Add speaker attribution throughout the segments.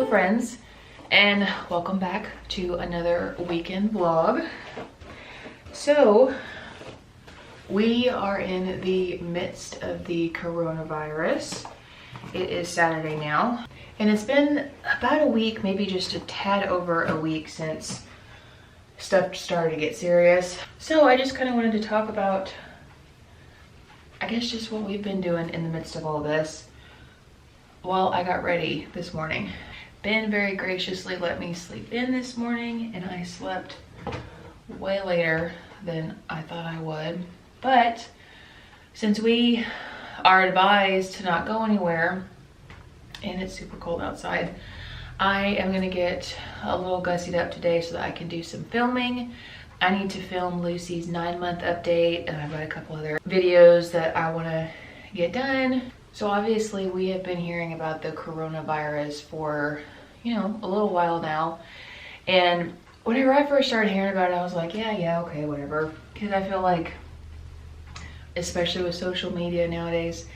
Speaker 1: friends, and welcome back to another weekend vlog. So we are in the midst of the coronavirus. It is Saturday now, and it's been about a week, maybe just a tad over a week since stuff started to get serious. So I just kind of wanted to talk about, I guess, just what we've been doing in the midst of all this. Well, I got ready this morning. Ben very graciously let me sleep in this morning, and I slept way later than I thought I would. But since we are advised to not go anywhere and it's super cold outside, I am gonna get a little gussied up today so that I can do some filming. I need to film Lucy's 9-month update, and I've got a couple other videos that I wanna get done. So obviously we have been hearing about the coronavirus for, you know, a little while now. And whenever I first started hearing about it, I was like, yeah, okay, whatever. Because I feel like, especially with social media nowadays,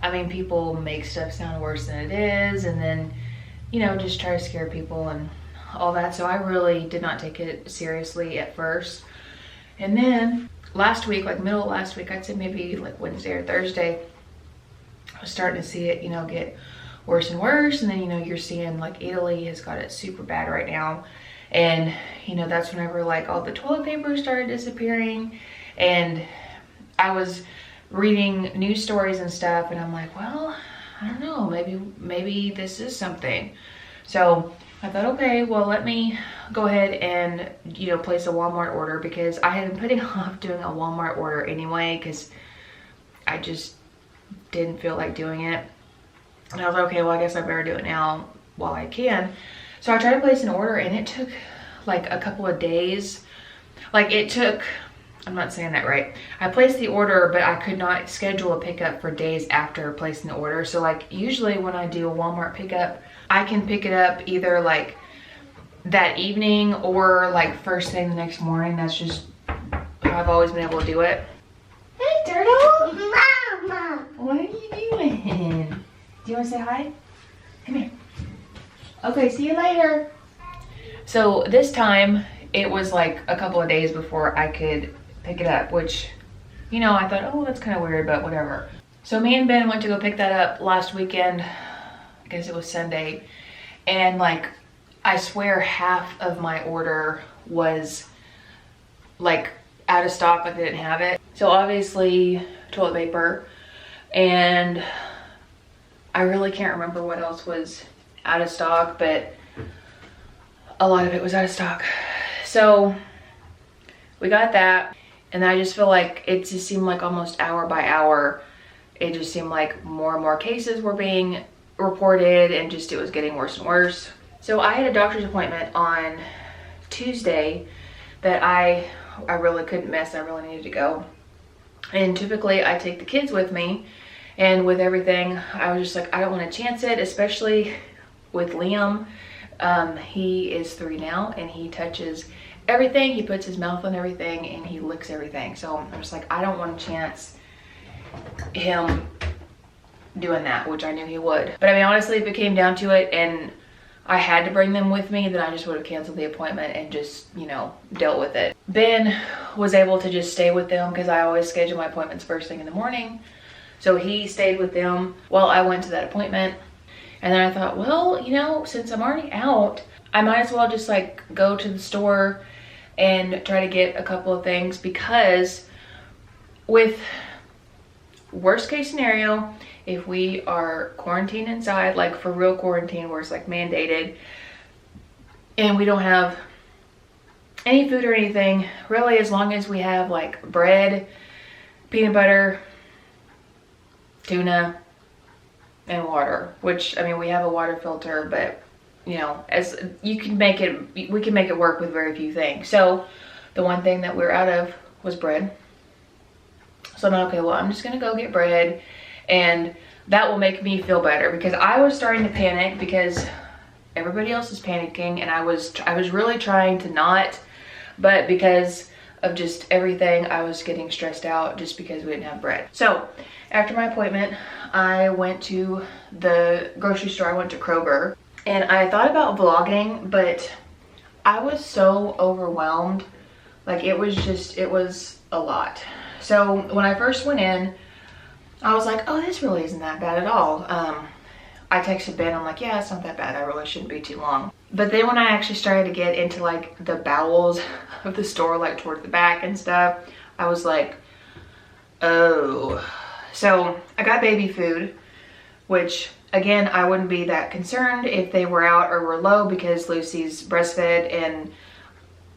Speaker 1: I mean, people make stuff sound worse than it is, and then, you know, just try to scare people and all that. So I really did not take it seriously at first. And then last week, like middle of last week, I'd say maybe like Wednesday or Thursday, I was starting to see it, you know, get worse and worse. And then, you know, you're seeing like Italy has got it super bad right now. And, you know, that's whenever like all the toilet paper started disappearing. And I was reading news stories and stuff, and I'm like, well, I don't know, maybe this is something. So I thought, okay, well, let me go ahead and, you know, place a Walmart order, because I had been putting off doing a Walmart order anyway, because I just didn't feel like doing it. And I was like, okay, well, I guess I better do it now while I can. So I tried to place an order, and it took like a couple of days. Like it took, I'm not saying that right. I placed the order, but I could not schedule a pickup for days after placing the order. So like usually when I do a Walmart pickup, I can pick it up either like that evening or like first thing the next morning. That's just how I've always been able to do it. Hey, turtle. Mama. What are you doing? Do you want to say hi? Come here. Okay, see you later. So this time it was like a couple of days before I could pick it up, which, you know, I thought, oh, that's kind of weird, but whatever. So me and Ben went to go pick that up last weekend. I guess it was Sunday. And like, I swear half of my order was like out of stock, like they didn't have it. So obviously toilet paper, and I really can't remember what else was out of stock, but a lot of it was out of stock. So we got that, and I just feel like it just seemed like almost hour by hour, it just seemed like more and more cases were being reported, and just it was getting worse and worse. So I had a doctor's appointment on Tuesday that I really couldn't miss. I really needed to go. And typically I take the kids with me, and with everything, I was just like, I don't want to chance it, especially with Liam. He is 3 now, and he touches everything. He puts his mouth on everything, and he licks everything. So I'm just like, I don't want to chance him doing that, which I knew he would. But I mean, honestly, if it came down to it and I had to bring them with me, then I just would have canceled the appointment and just, you know, dealt with it. Ben was able to just stay with them, because I always schedule my appointments first thing in the morning. So he stayed with them while I went to that appointment. And then I thought, well, you know, since I'm already out, I might as well just like go to the store and try to get a couple of things, because with worst case scenario, if we are quarantined inside, like for real quarantine where it's like mandated, and we don't have any food or anything, really, as long as we have like bread, peanut butter, tuna, and water, which, I mean, we have a water filter, but you know, as you can make it, we can make it work with very few things. So the one thing that we're out of was bread. So I'm like, okay, well, I'm just gonna go get bread, and that will make me feel better, because I was starting to panic because everybody else is panicking, and I was really trying to not, but because of just everything, I was getting stressed out just because we didn't have bread. So after my appointment, I went to the grocery store. I went to Kroger, And I thought about vlogging, but I was so overwhelmed. Like it was a lot. So when I first went in, I was like, oh, this really isn't that bad at all. I texted Ben, I'm like, yeah, it's not that bad. I really shouldn't be too long. But then when I actually started to get into like the bowels of the store, like towards the back and stuff, I was like, oh. So I got baby food, which again, I wouldn't be that concerned if they were out or were low because Lucy's breastfed and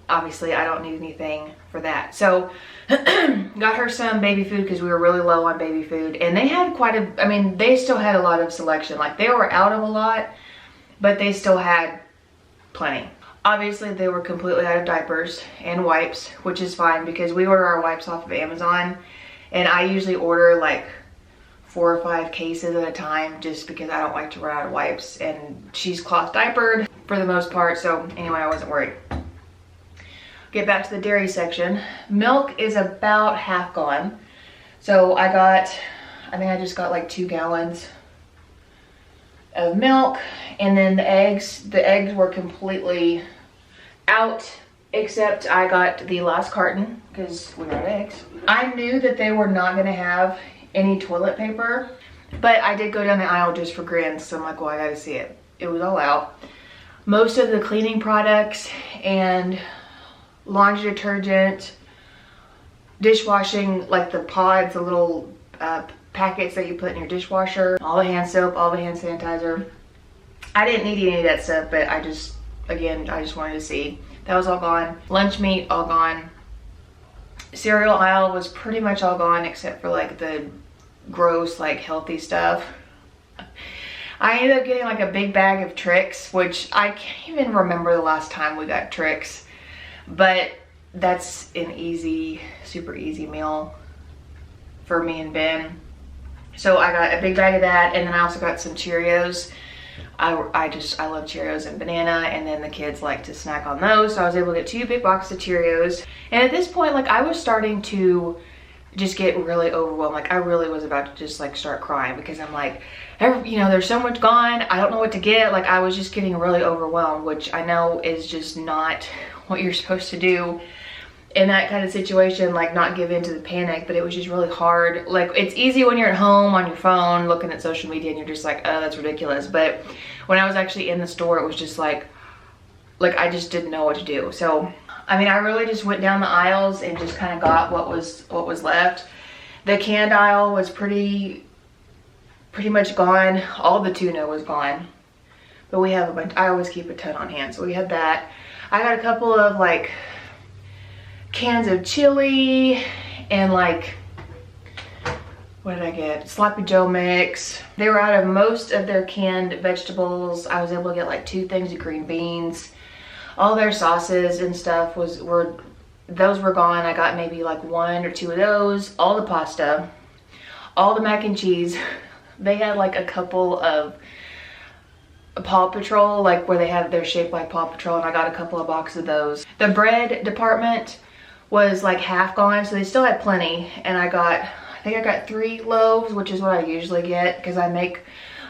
Speaker 1: obviously I don't need anything for that. So got her some baby food because we were really low on baby food, and they had quite a, I mean, they still had a lot of selection. Like they were out of a lot, but they still had plenty. Obviously they were completely out of diapers and wipes, which is fine because we order our wipes off of Amazon, and I usually order like 4 or 5 cases at a time just because I don't like to run out of wipes, and she's cloth diapered for the most part. So anyway, I wasn't worried. Get back to the dairy section. Milk is about half gone. So I think I just got like 2 gallons of milk, and then the eggs were completely out, except I got the last carton because we ran out of eggs. I knew that they were not gonna have any toilet paper, but I did go down the aisle just for grins, so I'm like, well, I gotta see it. It was all out. Most of the cleaning products and laundry detergent, dishwashing, like the pods, the little packets that you put in your dishwasher, all the hand soap, all the hand sanitizer. I didn't need any of that stuff, but I just wanted to see. That was all gone. Lunch meat, all gone. Cereal aisle was pretty much all gone except for like the gross, like healthy stuff. I ended up getting like a big bag of Trix, which I can't even remember the last time we got Trix. But that's an easy, super easy meal for me and Ben. So I got a big bag of that, and then I also got some Cheerios. I love Cheerios and banana, and then the kids like to snack on those. So I was able to get 2 big boxes of Cheerios. And at this point, like I was starting to just get really overwhelmed. Like I really was about to just like start crying because I'm like, you know, there's so much gone. I don't know what to get. Like I was just getting really overwhelmed, which I know is just not what you're supposed to do in that kind of situation, like not give in to the panic. But it was just really hard. Like it's easy when you're at home on your phone looking at social media and you're just like, oh, that's ridiculous. But when I was actually in the store, it was just like I just didn't know what to do. So I mean, I really just went down the aisles and just kind of got what was left. The canned aisle was pretty much gone. All the tuna was gone, but we have a bunch. I always keep a ton on hand, so we had that. I got a couple of like cans of chili and like, what did I get? Sloppy Joe mix. They were out of most of their canned vegetables. I was able to get like 2 things of green beans. All their sauces and stuff those were gone. I got maybe like 1 or 2 of those. All the pasta, all the mac and cheese. They had like a couple of Paw Patrol, like where they're shaped like Paw Patrol, and I got a couple of boxes of those. The bread department was like half gone, so they still had plenty. And I think I got 3 loaves, which is what I usually get because I make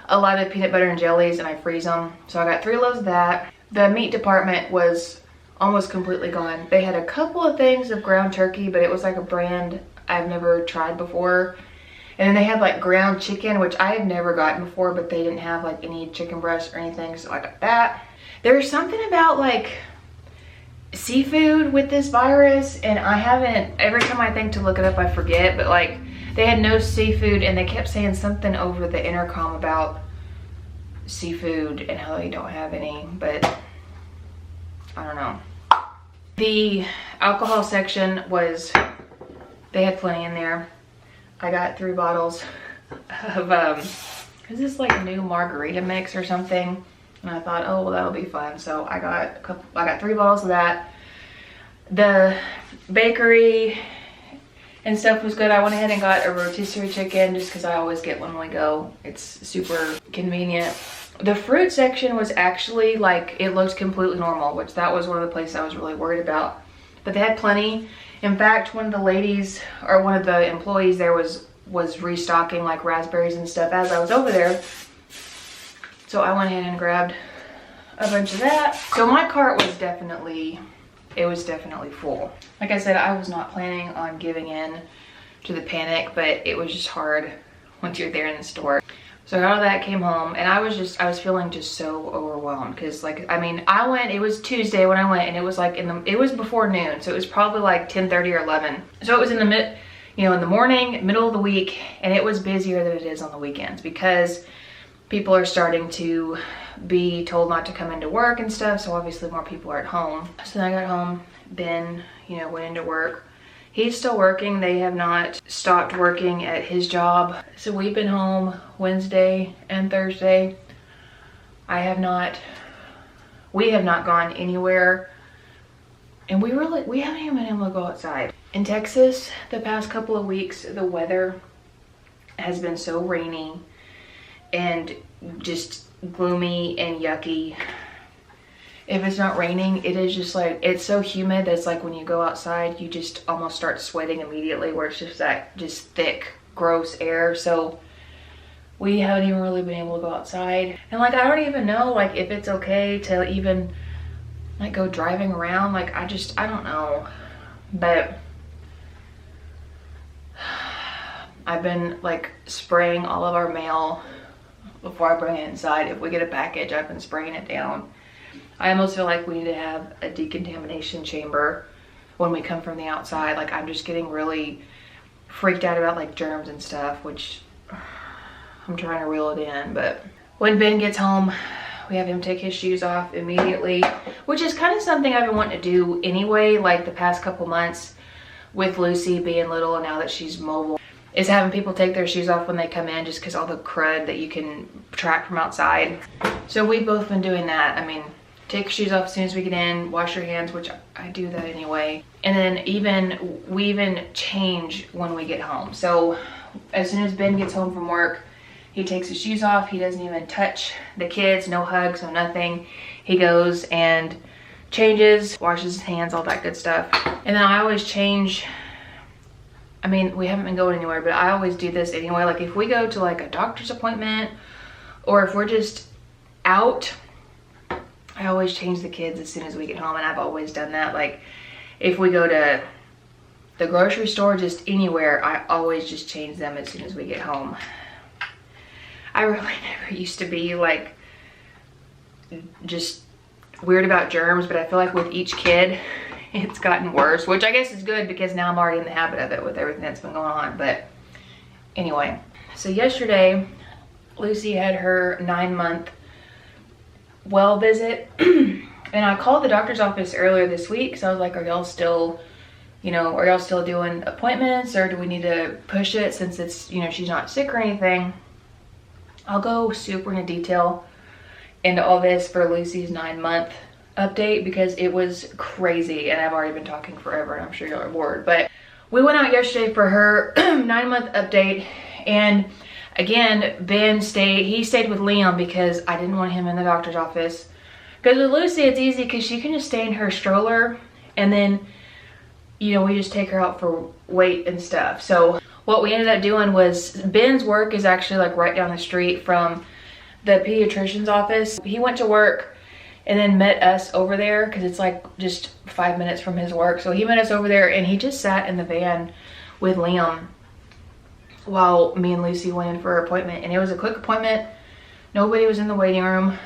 Speaker 1: a lot of peanut butter and jellies and I freeze them. So I got 3 loaves of that. The meat department was almost completely gone. They had a couple of things of ground turkey, but it was like a brand I've never tried before. And then they had like ground chicken, which I had never gotten before, but they didn't have like any chicken breast or anything, so I got that. There's something about like seafood with this virus, and I haven't, every time I think to look it up I forget, but like they had no seafood, and they kept saying something over the intercom about seafood and how they don't have any, but I don't know. The alcohol section they had plenty in there. I got 3 bottles of is this like a new margarita mix or something, and I thought, oh well, that'll be fun. So I got 3 bottles of that. The bakery and stuff was good. I went ahead and got a rotisserie chicken just because I always get one when we go. It's super convenient. The fruit section was actually like, it looked completely normal, which that was one of the places I was really worried about. But they had plenty. In fact, one of the ladies, or one of the employees there was restocking like raspberries and stuff as I was over there. So I went ahead and grabbed a bunch of that. So my cart was definitely full. Like I said, I was not planning on giving in to the panic, but it was just hard once you're there in the store. So I got all that, came home, and I was feeling just so overwhelmed because, like, I mean, I went, it was Tuesday when I went, and it was like it was before noon, so it was probably like 10:30 or 11. So it was in the morning, middle of the week, and it was busier than it is on the weekends because people are starting to be told not to come into work and stuff, so obviously more people are at home. So then I got home, Ben, went into work. He's still working. They have not stopped working at his job. So we've been home Wednesday and Thursday. We have not gone anywhere. And we haven't even been able to go outside. In Texas, the past couple of weeks, the weather has been so rainy and just gloomy and yucky. If it's not raining, it is just like, it's so humid that it's like when you go outside, you just almost start sweating immediately, where it's just that just thick, gross air. So we haven't even really been able to go outside. And like, I don't even know like if it's okay to even like go driving around. Like I don't know. But I've been like spraying all of our mail before I bring it inside. If we get a package, I've been spraying it down. I almost feel like we need to have a decontamination chamber when we come from the outside. Like I'm just getting really freaked out about like germs and stuff, which I'm trying to reel it in. But when Ben gets home, we have him take his shoes off immediately, which is kind of something I've been wanting to do anyway, like the past couple months with Lucy being little and now that she's mobile, is having people take their shoes off when they come in, just because all the crud that you can track from outside. So we've both been doing that. I mean, take your shoes off as soon as we get in, wash your hands, which I do that anyway. And then we even change when we get home. So as soon as Ben gets home from work, he takes his shoes off. He doesn't even touch the kids, no hugs, no nothing. He goes and changes, washes his hands, all that good stuff. And then I always change. I mean, we haven't been going anywhere, but I always do this anyway. Like if we go to like a doctor's appointment or if we're just out, I always change the kids as soon as we get home, and I've always done that. Like if we go to the grocery store, just anywhere, I always just change them as soon as we get home. I really never used to be like just weird about germs, but I feel like with each kid it's gotten worse, which I guess is good because now I'm already in the habit of it with everything that's been going on. But anyway, so yesterday Lucy had her 9-month well visit and I called the doctor's office earlier this week, so I was like, are y'all still doing appointments, or do we need to push it since it's, she's not sick or anything? I'll go super into detail into all this for Lucy's 9-month update because it was crazy and I've already been talking forever and I'm sure y'all are bored. But we went out yesterday for her 9-month update, and again, Ben stayed with Liam because I didn't want him in the doctor's office. Because with Lucy, it's easy because she can just stay in her stroller, and then, we just take her out for weight and stuff. So what we ended up doing was, Ben's work is actually like right down the street from the pediatrician's office. He went to work and then met us over there because it's like just 5 minutes from his work. So he met us over there and he just sat in the van with Liam while me and Lucy went in for her appointment. And it was a quick appointment. Nobody was in the waiting room.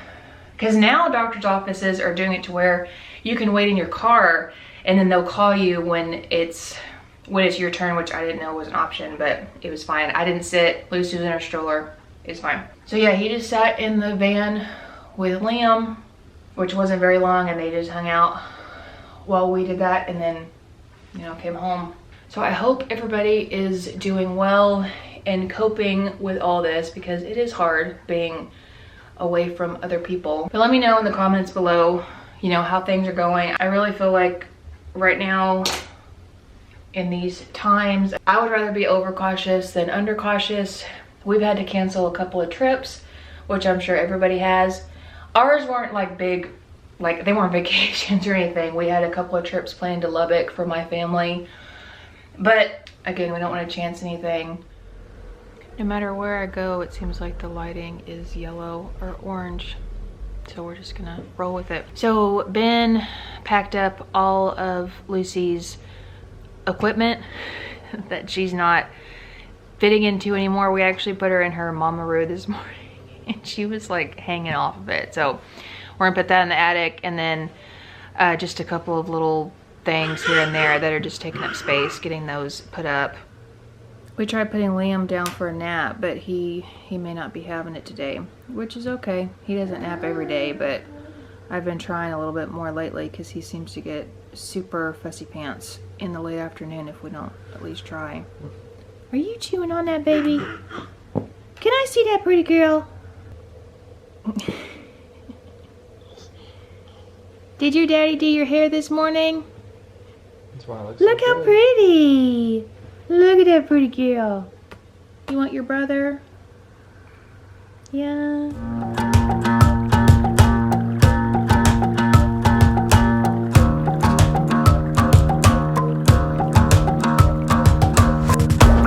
Speaker 1: Because now doctor's offices are doing it to where you can wait in your car and then they'll call you when it's your turn, which I didn't know was an option, but it was fine. I didn't sit. Lucy was in her stroller. It's fine. So yeah, he just sat in the van with Liam, which wasn't very long, and they just hung out while we did that, and then, came home. So I hope everybody is doing well and coping with all this, because it is hard being away from other people. But let me know in the comments below, how things are going. I really feel like right now in these times, I would rather be overcautious than undercautious. We've had to cancel a couple of trips, which I'm sure everybody has. Ours weren't like big, like they weren't vacations or anything. We had a couple of trips planned to Lubbock for my family. But again, we don't want to chance anything. No matter where I go, it seems like the lighting is yellow or orange. So we're just gonna roll with it. So Ben packed up all of Lucy's equipment that she's not fitting into anymore. We actually put her in her mama-roo this morning and she was like hanging off of it. So we're gonna put that in the attic, and then just a couple of little things here and there that are just taking up space, getting those put up. We tried putting Liam down for a nap, but he may not be having it today, which is okay. He doesn't nap every day, but I've been trying a little bit more lately because he seems to get super fussy pants in the late afternoon if we don't at least try. Are you chewing on that, baby? Can I see that, pretty girl? Did your daddy do your hair this morning?
Speaker 2: That's why it looks
Speaker 1: Look
Speaker 2: so
Speaker 1: how
Speaker 2: good.
Speaker 1: pretty. Look at that pretty girl. You want your brother? Yeah.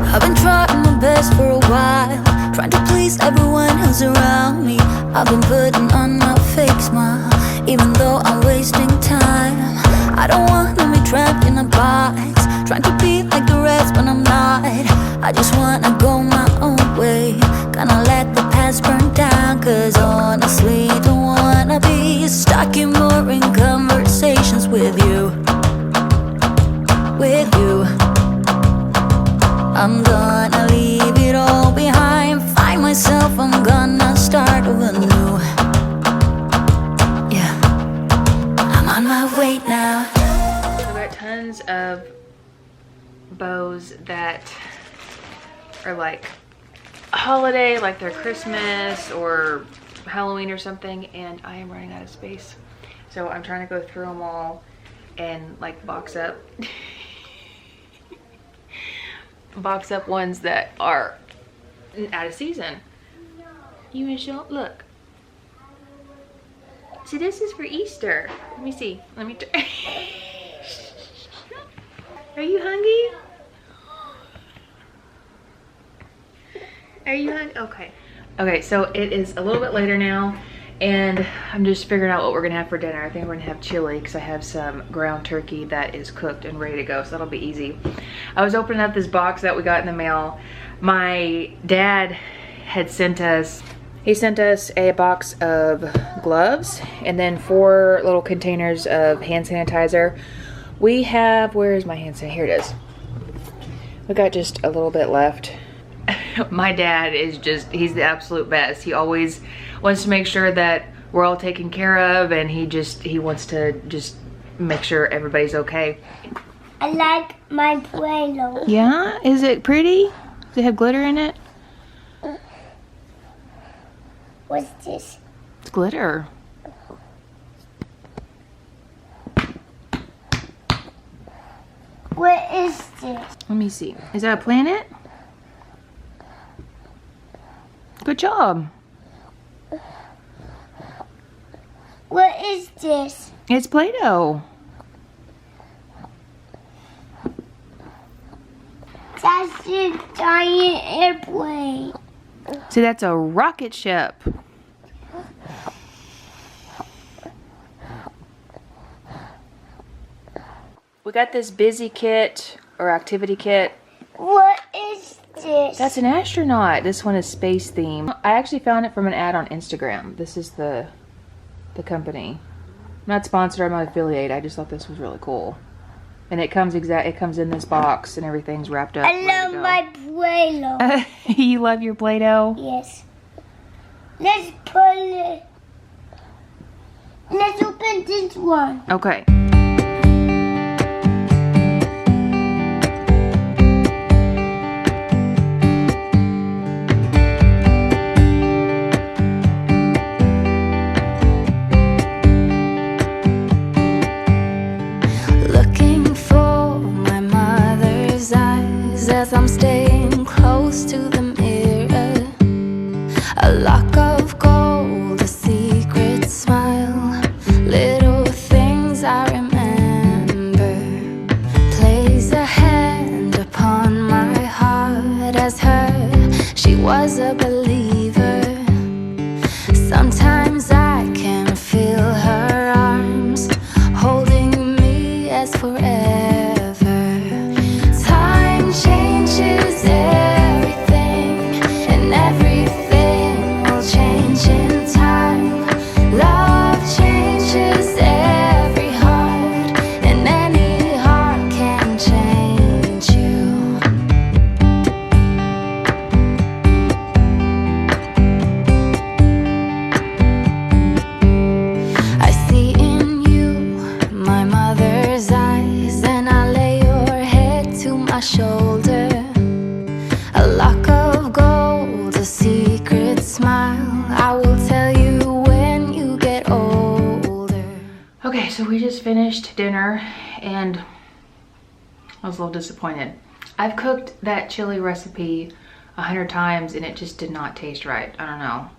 Speaker 3: I've been trying my best for a while, trying to please everyone who's around me. I've been putting on my fake smile, even though I'm wasting time. I don't wanna be trapped in a box, trying to be like the rest when I'm not. I just wanna go my own way, gonna let the past burn down. Cause honestly, don't wanna be stuck in boring conversations with you. With you, I'm gonna leave it all behind, find myself, I'm gonna start over new. Yeah, I'm on my way now.
Speaker 1: I've got tons of bows that are like holiday, like they're Christmas or Halloween or something, and I am running out of space. So I'm trying to go through them all and like box up ones that are out of season. You wanna show? Look. So this is for Easter. Let me see. Let me Are you hungry? Are you hungry? Okay. Okay, so it is a little bit later now, and I'm just figuring out what we're gonna have for dinner. I think we're gonna have chili because I have some ground turkey that is cooked and ready to go, so that'll be easy. I was opening up this box that we got in the mail. My dad had sent us, he sent us a box of gloves and then 4 little containers of hand sanitizer. We have, where is my hand sanitizer? Here it is. We got just a little bit left. My dad is just, he's the absolute best. He always wants to make sure that we're all taken care of, and he wants to just make sure everybody's okay.
Speaker 4: I like my Play-Doh.
Speaker 1: Yeah? Is it pretty? Does it have glitter in it?
Speaker 4: What's this?
Speaker 1: It's glitter.
Speaker 4: What is this?
Speaker 1: Let me see. Is that a planet? Good job.
Speaker 4: What is this?
Speaker 1: It's Play-Doh.
Speaker 4: That's a giant airplane.
Speaker 1: See, that's a rocket ship. We got this busy kit or activity kit.
Speaker 4: What is this?
Speaker 1: That's an astronaut. This one is space theme. I actually found it from an ad on Instagram. This is the company. I'm not sponsored, I'm not affiliated. I just thought this was really cool. And it comes in this box and everything's wrapped up.
Speaker 4: I love my Play-Doh.
Speaker 1: You love your Play-Doh?
Speaker 4: Yes. Let's put it. Let's open this one.
Speaker 1: Okay.
Speaker 3: Looking for my mother's eyes as I'm staying close to the mirror. A lock of gold, a secret smile, little things I remember. Place a hand upon my heart as her, she was a believer. Sometimes I can everything will change in time. Love changes every heart, and any heart can change you. I see in you my mother's eyes, and I lay your head to my shoulder. A lock of gold, a secret smile, I will tell you when you get older.
Speaker 1: Okay, so we just finished dinner and I was a little disappointed. I've cooked that chili recipe 100 times and it just did not taste right. I don't know.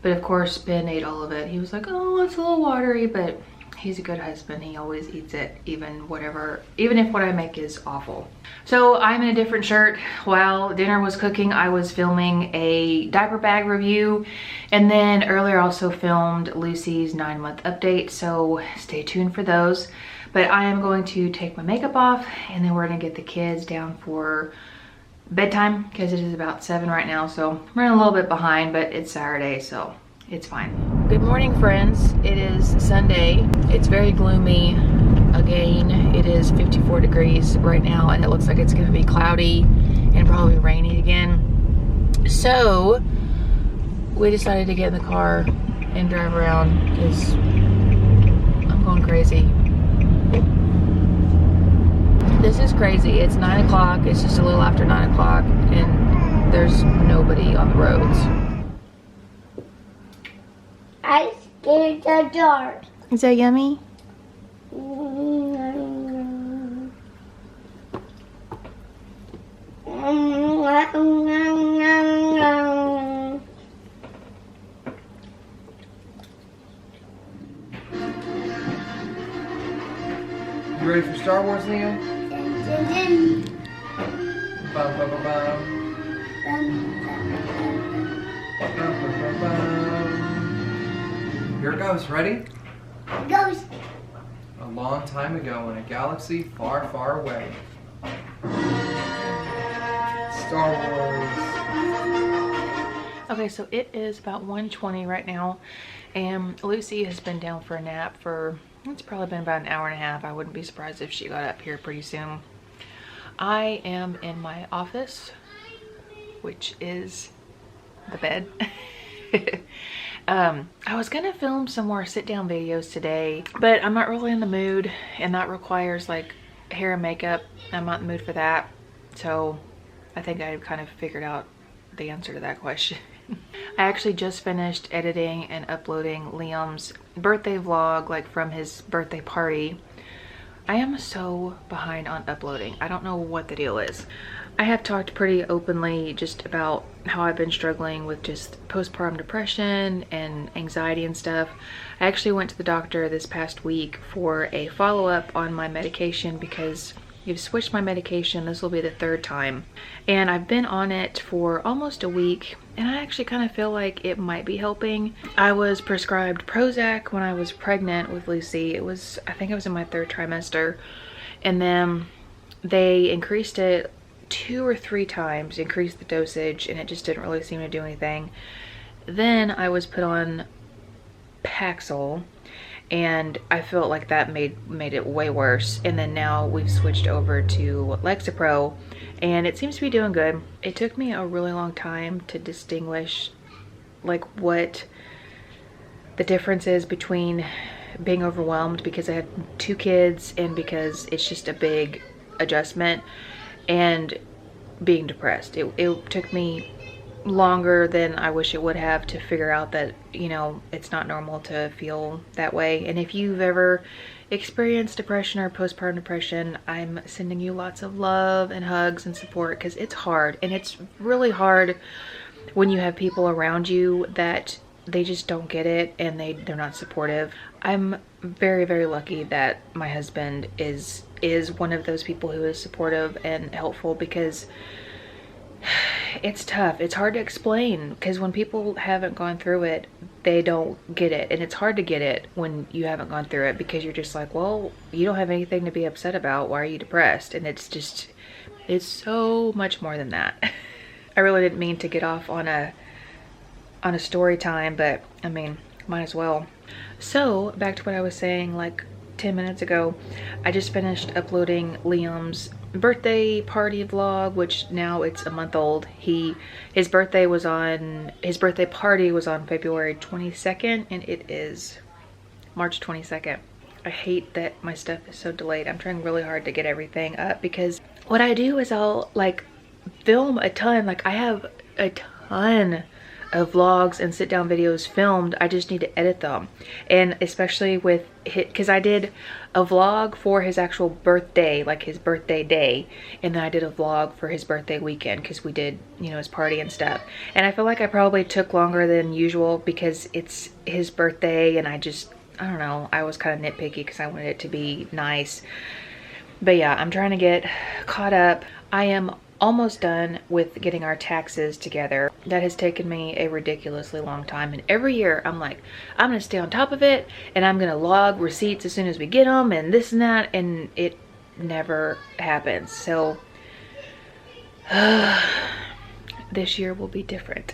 Speaker 1: But of course, Ben ate all of it. He was like, oh, it's a little watery, but he's a good husband. He always eats it, even if what I make is awful. So I'm in a different shirt. While dinner was cooking, I was filming a diaper bag review. And then earlier also filmed Lucy's 9-month update. So stay tuned for those. But I am going to take my makeup off and then we're gonna get the kids down for bedtime because it is about 7 right now. So I'm running a little bit behind, but it's Saturday, so it's fine. Good morning, friends. It is Sunday. It's very gloomy again. It is 54 degrees right now and it looks like it's gonna be cloudy and probably rainy again. So we decided to get in the car and drive around because I'm going crazy. This is crazy. It's 9 o'clock. It's just a little after 9 o'clock and there's nobody on the roads.
Speaker 4: I scared the dark.
Speaker 1: Is that yummy?
Speaker 2: You ready for Star Wars, Leo? Bum, bum, bum, bum. Bum, bum, bum, bum. Here it goes. Ready?
Speaker 4: Ghost.
Speaker 2: A long time ago in a galaxy far, far away. Star Wars.
Speaker 1: Okay, so it is about 1:20 right now and Lucy has been down for a nap for, it's probably been about an hour and a half. I wouldn't be surprised if she got up here pretty soon. I am in my office, which is the bed. I was gonna film some more sit-down videos today, but I'm not really in the mood and that requires like hair and makeup. I'm not in the mood for that. So I think I kind of figured out the answer to that question. I actually just finished editing and uploading Liam's birthday vlog, like from his birthday party. I am so behind on uploading. I don't know what the deal is. I have talked pretty openly just about how I've been struggling with just postpartum depression and anxiety and stuff. I actually went to the doctor this past week for a follow-up on my medication because you've switched my medication. This will be the 3rd time. And I've been on it for almost a week and I actually kind of feel like it might be helping. I was prescribed Prozac when I was pregnant with Lucy. It was, I think I was in my 3rd trimester. And then they increased it 2 or 3 times, increased the dosage, and it just didn't really seem to do anything. Then I was put on Paxil and I felt like that made it way worse. And then now we've switched over to Lexapro and it seems to be doing good. It took me a really long time to distinguish like what the difference is between being overwhelmed because I have 2 kids and because it's just a big adjustment, and being depressed. It took me longer than I wish it would have to figure out that, you know, it's not normal to feel that way. And if you've ever experienced depression or postpartum depression, I'm sending you lots of love and hugs and support because it's hard. And it's really hard when you have people around you that they just don't get it and they're not supportive. I'm very, very lucky that my husband is one of those people who is supportive and helpful because it's tough. It's hard to explain because when people haven't gone through it, they don't get it. And it's hard to get it when you haven't gone through it because you're just like, well, you don't have anything to be upset about. Why are you depressed? And it's so much more than that. I really didn't mean to get off on a story time, but I mean, might as well. So back to what I was saying like 10 minutes ago. I just finished uploading Liam's birthday party vlog, which now it's a month old. His birthday party was on February 22nd, and it is March 22nd. I hate that my stuff is so delayed. I'm trying really hard to get everything up, because what I do is I'll like film a ton. Like I have a ton of vlogs and sit down videos filmed. I just need to edit them. And especially with because I did a vlog for his actual birthday, like his birthday day, and then I did a vlog for his birthday weekend because we did, you know, his party and stuff. And I feel like I probably took longer than usual because it's his birthday, and I don't know, I was kind of nitpicky because I wanted it to be nice. But yeah, I'm trying to get caught up. I am almost done with getting our taxes together. That has taken me a ridiculously long time, and every year I'm like, I'm gonna stay on top of it, and I'm gonna log receipts as soon as we get them, and this and that, and it never happens. So this year will be different.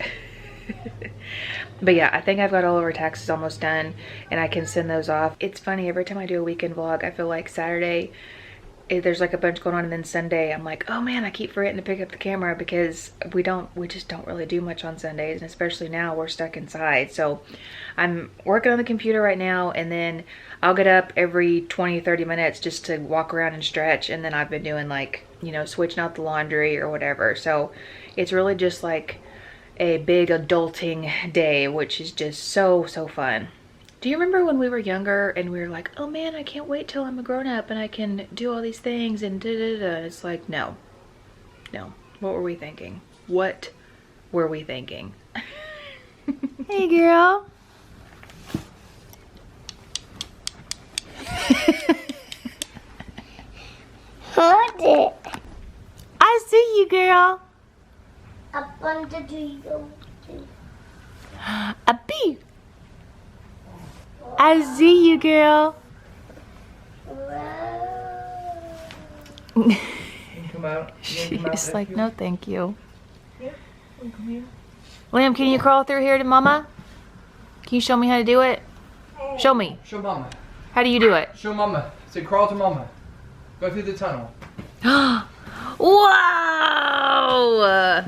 Speaker 1: But yeah, I think I've got all of our taxes almost done, and I can send those off. It's funny, every time I do a weekend vlog, I feel like Saturday there's like a bunch going on, and then Sunday I'm like, oh man, I keep forgetting to pick up the camera, because we just don't really do much on Sundays, and especially now we're stuck inside. So I'm working on the computer right now, and then I'll get up every 20-30 minutes just to walk around and stretch, and then I've been doing like, you know, switching out the laundry or whatever. So it's really just like a big adulting day, which is just so fun. Do you remember when we were younger and we were like, oh man, I can't wait till I'm a grown-up and I can do all these things and da-da-da. It's like, no. What were we thinking? What were we thinking? Hey girl.
Speaker 4: Hold it.
Speaker 1: I see you, girl.
Speaker 4: Up on the tree.
Speaker 1: A bee. I see you, girl.
Speaker 2: You can come out.
Speaker 1: She's like, no, thank you.
Speaker 2: Yeah, come here.
Speaker 1: Liam, can you crawl through here to Mama? Can you show me how to do it? Show me.
Speaker 2: Show Mama.
Speaker 1: How do you do it?
Speaker 2: Show Mama. Say crawl to Mama. Go through the tunnel.
Speaker 1: Whoa!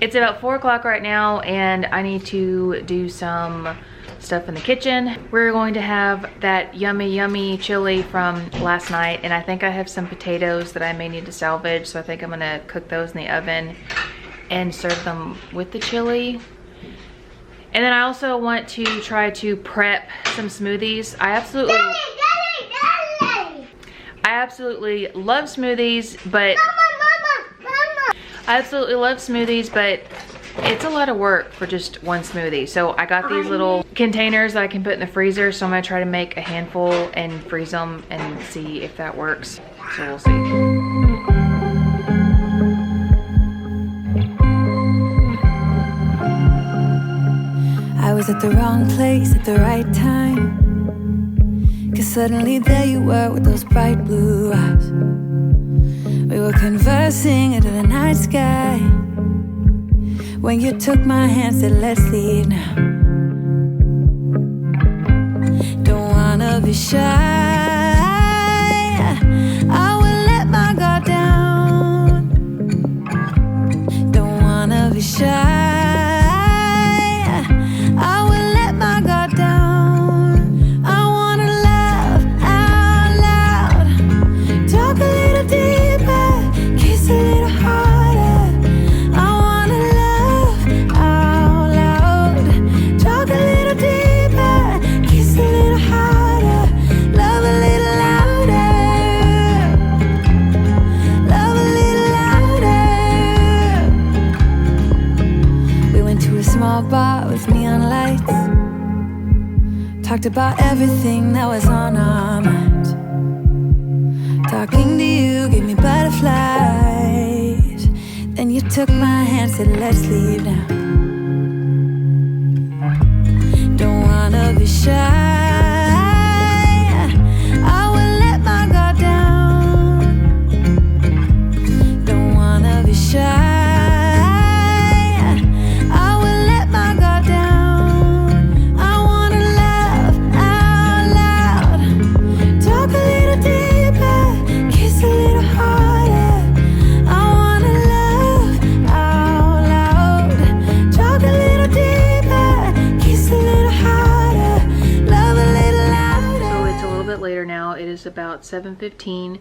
Speaker 1: It's about 4 o'clock right now, and I need to do some stuff in the kitchen. We're going to have that yummy chili from last night, and I think I have some potatoes that I may need to salvage, so I think I'm gonna cook those in the oven and serve them with the chili. And then I also want to try to prep some smoothies. I absolutely love smoothies, but I absolutely love smoothies, but it's a lot of work for just one smoothie. So I got these little containers that I can put in the freezer, so I'm gonna try to make a handful and freeze them and see if that works. So we'll see.
Speaker 3: I was at the wrong place at the right time, 'cause suddenly there you were with those bright blue eyes. We were conversing into the night sky when you took my hand, said let's leave now. Don't wanna be shy, I will let my guard down. Don't wanna be shy, I will let my guard down. I wanna laugh out loud, talk a little deeper, kiss a little harder. I wanna laugh out loud, talk a little deeper, kiss a little harder, love a little louder, love a little louder. We went to a small bar with neon lights, talked about everything that was on our minds. Talking to you gave me butterflies. Then you took my hand, said let's leave now. Don't wanna be shy, I will let my guard down.
Speaker 1: about 7:15.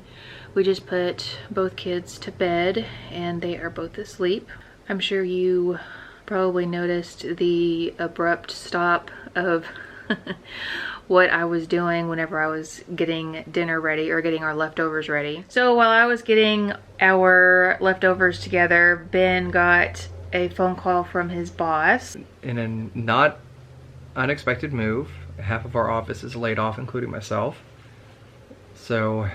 Speaker 1: We just put both kids to bed and they are both asleep. I'm sure you probably noticed the abrupt stop of what I was doing whenever I was getting dinner ready or getting our leftovers ready. So while I was getting our leftovers together, Ben got a phone call from his boss.
Speaker 2: In a not unexpected move, half of our office is laid off, including myself. So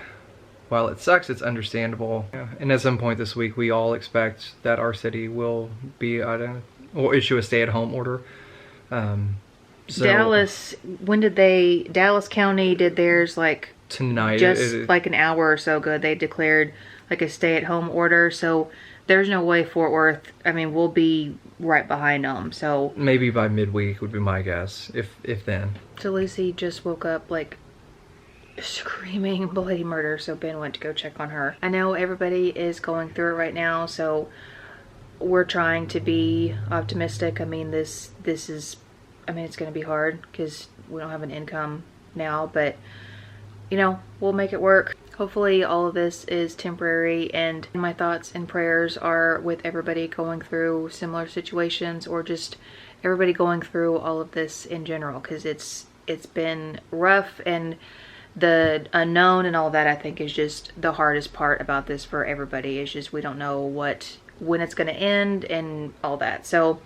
Speaker 2: while it sucks, it's understandable. And at some point this week, we all expect that our city will be will issue a stay-at-home order. So
Speaker 1: Dallas, Dallas County did theirs like
Speaker 2: tonight,
Speaker 1: just like an hour or so ago. They declared like a stay-at-home order, so there's no way Fort Worth, I mean, we'll be right behind them. So
Speaker 2: maybe by midweek would be my guess, if then.
Speaker 1: So Lucy just woke up like screaming bloody murder, so Ben went to go check on her. I know everybody is going through it right now, so we're trying to be optimistic. I mean, this is, I mean, it's going to be hard because we don't have an income now, but you know, we'll make it work. Hopefully all of this is temporary, and my thoughts and prayers are with everybody going through similar situations, or just everybody going through all of this in general, because it's been rough, and the unknown and all that, I think, is just the hardest part about this for everybody. It's just we don't know when it's going to end and all that. So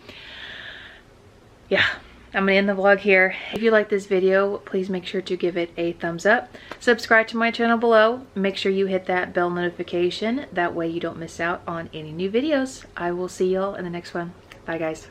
Speaker 1: yeah, I'm gonna end the vlog here. If you like this video, please make sure to give it a thumbs up. Subscribe to my channel below. Make sure you hit that bell notification. That way you don't miss out on any new videos. I will see y'all in the next one. Bye guys.